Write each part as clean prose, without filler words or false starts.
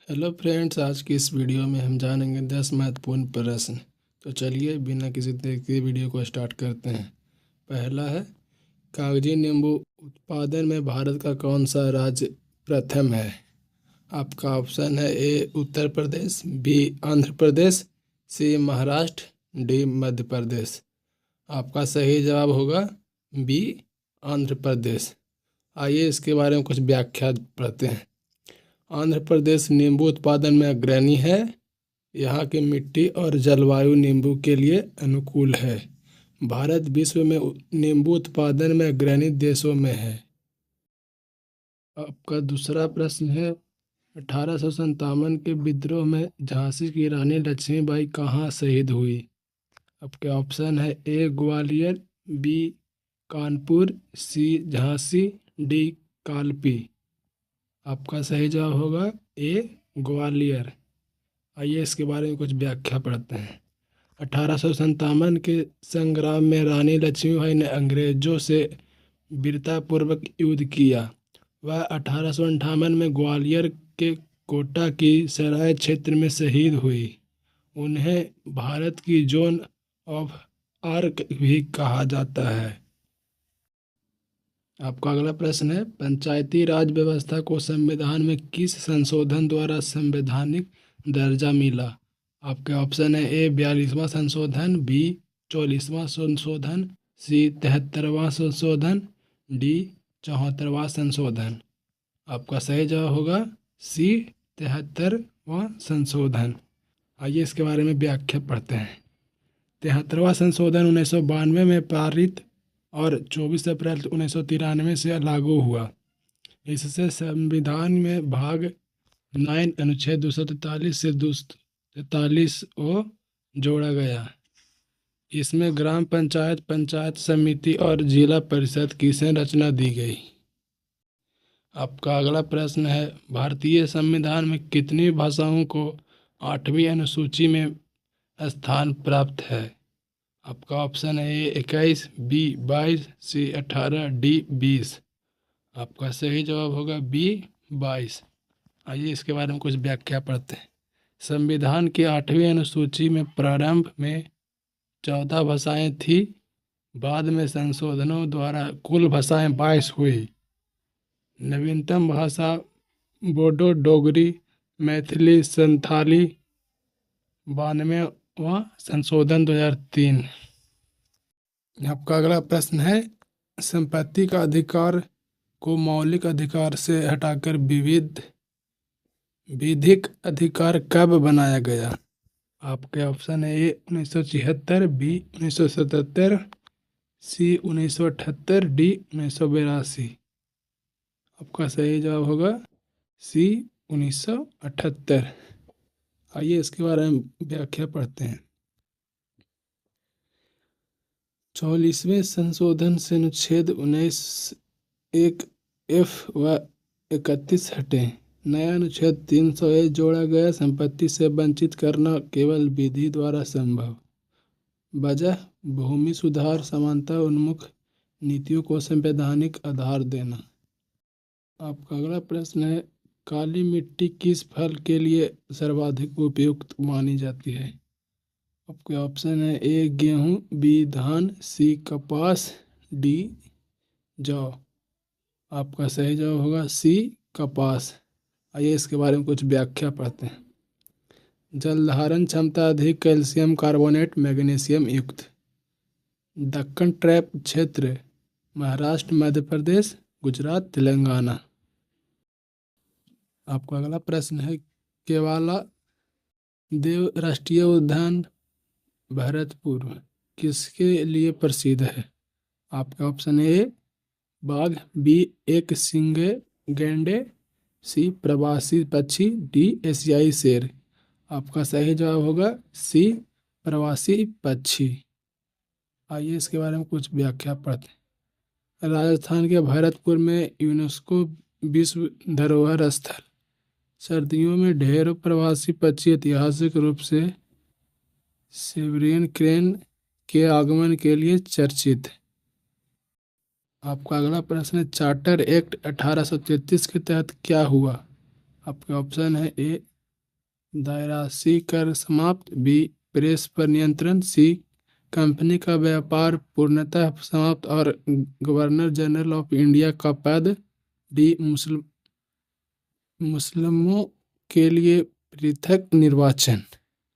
Hello friends, आज की इस वीडियो में हम जानेंगे 10 महत्वपूर्ण प्रश्न। तो चलिए बिना किसी देर के वीडियो को स्टार्ट करते हैं। पहला है, कागजी नींबू उत्पादन में भारत का कौन सा राज्य प्रथम है? आपका ऑप्शन है ए उत्तर प्रदेश, बी आंध्र प्रदेश, सी महाराष्ट्र, डी मध्य प्रदेश। आपका सही जवाब होगा बी आंध्र प्रदेश। आइए इसके बारे में कुछ व्याख्या पढ़ते हैं। आंध्र प्रदेश नींबू उत्पादन में अग्रणी है। यहाँ की मिट्टी और जलवायु नींबू के लिए अनुकूल है। भारत विश्व में नींबू उत्पादन में अग्रणी देशों में है। आपका दूसरा प्रश्न है, 1857 के विद्रोह में झांसी की रानी लक्ष्मीबाई कहाँ शहीद हुई? आपके ऑप्शन है ए ग्वालियर, बी कानपुर, सी झांसी, डी कालपी। आपका सही जवाब होगा ए ग्वालियर। आइए इसके बारे में कुछ व्याख्या पढ़ते हैं। 1857 के संग्राम में रानी लक्ष्मीबाई ने अंग्रेजों से वीरतापूर्वक युद्ध किया। वह 1858 में ग्वालियर के कोटा की सराय क्षेत्र में शहीद हुई। उन्हें भारत की जोन ऑफ आर्क भी कहा जाता है। आपका अगला प्रश्न है, पंचायती राज व्यवस्था को संविधान में किस संशोधन द्वारा संवैधानिक दर्जा मिला? आपके ऑप्शन है ए 42वां संशोधन, बी 44वां संशोधन, सी 73वां संशोधन, डी 74वां संशोधन। आपका सही जवाब होगा सी 73वां संशोधन। आइए इसके बारे में व्याख्या पढ़ते हैं। 73वां संशोधन 1992 में पारित और 24 अप्रैल 1993 से लागू हुआ। इससे संविधान में भाग 9 अनुच्छेद 243 से 243 ओ जोड़ा गया। इसमें ग्राम पंचायत, पंचायत समिति और जिला परिषद की संरचना दी गई। आपका अगला प्रश्न है, भारतीय संविधान में कितनी भाषाओं को 8वीं अनुसूची में स्थान प्राप्त है? आपका ऑप्शन है ए 21, बी 22, सी 18, डी 20। आपका सही जवाब होगा बी 22। आइए इसके बारे में कुछ व्याख्या पढ़ते हैं। संविधान की 8वीं अनुसूची में प्रारंभ में 14 भाषाएं थी। बाद में संशोधनों द्वारा कुल भाषाएं 22 हुई। नवीनतम भाषा बोडो, डोगरी, मैथिली, संथाली। 92वां संशोधन 2003। आपका अगला प्रश्न है, संपत्ति का अधिकार को मौलिक अधिकार से हटाकर विधिक अधिकार कब बनाया गया? आपके ऑप्शन है ए 1976, बी 1977, सी 1978, डी 1982। आपका सही जवाब होगा सी 1978। आइए इसके बारे में व्याख्या पढ़ते हैं। 44वें संशोधन से अनुच्छेद 19(1)(f) व 31 हटे। नया अनुच्छेद 300(a) जोड़ा गया। संपत्ति से वंचित करना केवल विधि द्वारा संभव। वजह भूमि सुधार, समानता उन्मुख नीतियों को संवैधानिक आधार देना। आपका अगला प्रश्न है, काली मिट्टी किस फल के लिए सर्वाधिक उपयुक्त मानी जाती है? आपके ऑप्शन है ए गेहूँ, बी धान, सी कपास, डी जौ। आपका सही जवाब होगा सी कपास। आइए इसके बारे में कुछ व्याख्या पढ़ते हैं। जल धारण क्षमता अधिक, कैल्शियम कार्बोनेट, मैग्नीशियम युक्त। दक्कन ट्रैप क्षेत्र महाराष्ट्र, मध्य प्रदेश, गुजरात, तेलंगाना। आपका अगला प्रश्न है, केवाला देव राष्ट्रीय उद्यान भरतपुर किसके लिए प्रसिद्ध है? आपका ऑप्शन ए बाघ, बी एक सींगे गैंडे, सी प्रवासी पक्षी, डी एशियाई शेर। आपका सही जवाब होगा सी प्रवासी पक्षी। आइए इसके बारे में कुछ व्याख्या पढ़ते हैं। राजस्थान के भरतपुर में यूनेस्को विश्व धरोहर स्थल। सर्दियों में ढेरों प्रवासी पक्षी ऐतिहासिक रूप से सिबेरियन क्रेन के आगमन के लिए चर्चित। आपका अगला प्रश्न है, चार्टर एक्ट 1833 के तहत क्या हुआ? आपके ऑप्शन है ए दायरासी कर समाप्त, बी प्रेस पर नियंत्रण, सी कंपनी का व्यापार पूर्णतः समाप्त और गवर्नर जनरल ऑफ इंडिया का पद, डी मुस्लिमों के लिए पृथक निर्वाचन।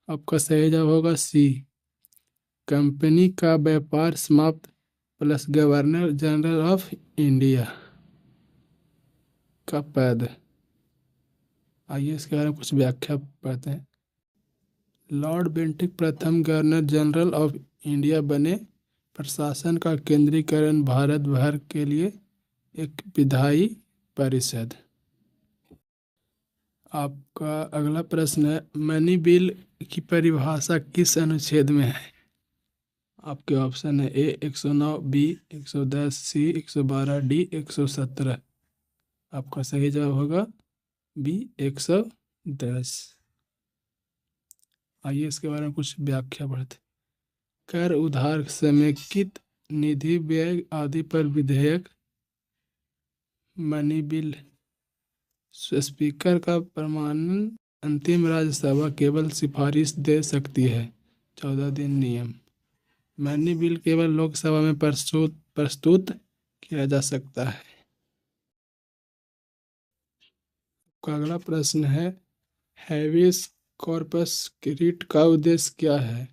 आपका सही जवाब होगा सी कंपनी का व्यापार समाप्त plus governor general of India का पद। आइए इसके बारे में कुछ व्याख्या पढ़ते हैं। लॉर्ड बेंटिक प्रथम गवर्नर जनरल ऑफ इंडिया बने। प्रशासन का केंद्रीकरण भारत भर के लिए एक विधायी परिषद। आपका अगला प्रश्न है, मनी बिल की परिभाषा किस अनुच्छेद में है? आपके ऑप्शन है ए 109, बी 110, सी 112, डी 117। आपका सही जवाब होगा बी 110। आइए इसके बारे में कुछ व्याख्या पढ़ते। कर, उधार, समेकित निधि, व्यय आदि पर विधेयक, मनी बिल। स्पीकर का प्रमाणन अंतिम राज्यसभा केवल सिफारिश दे सकती है। 14 दिन नियम। मनी बिल केवल लोकसभा में प्रस्तुत किया जा सकता है। आपका अगला प्रश्न है, हैवियस कॉर्पस रिट का उद्देश्य क्या है?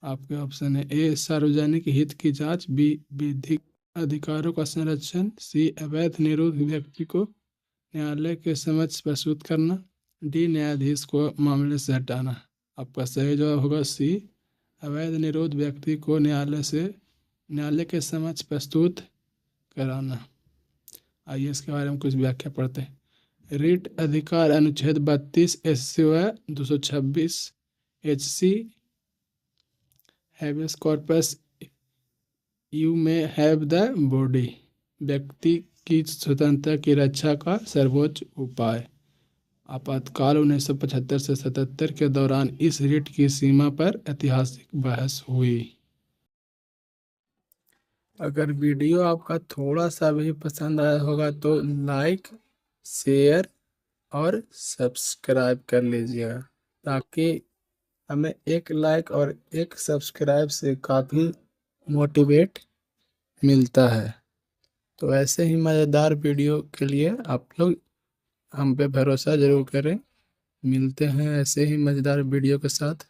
आपके ऑप्शन है ए सार्वजनिक हित की जांच, बी विधिक अधिकारों का संरक्षण, सी अवैध निरोध व्यक्ति को न्यायालय के समक्ष प्रस्तुत करना, डी न्यायाधीश को मामले से हटाना। आपका सही जवाब होगा सी अवैध निरोध व्यक्ति को न्यायालय के समक्ष प्रस्तुत कराना। आइए इसके बारे में कुछ व्याख्या पढ़ते हैं। रिट अधिकार अनुच्छेद 32 SC व 226 HC। हैवियस कॉर्पस यू में हैव द बॉडी। व्यक्ति की स्वतंत्रता की रक्षा का सर्वोच्च उपाय। आपातकाल 1975 से 77 के दौरान इस रिट की सीमा पर ऐतिहासिक बहस हुई। अगर वीडियो आपका थोड़ा सा भी पसंद आया होगा तो लाइक, शेयर और सब्सक्राइब कर लीजिएगा, ताकि हमें एक लाइक और एक सब्सक्राइब से काफ़ी मोटिवेट मिलता है। तो ऐसे ही मज़ेदार वीडियो के लिए आप लोग हम पे भरोसा ज़रूर करें। मिलते हैं ऐसे ही मज़ेदार वीडियो के साथ।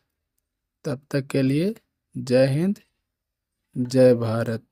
तब तक के लिए जय हिंद, जय भारत।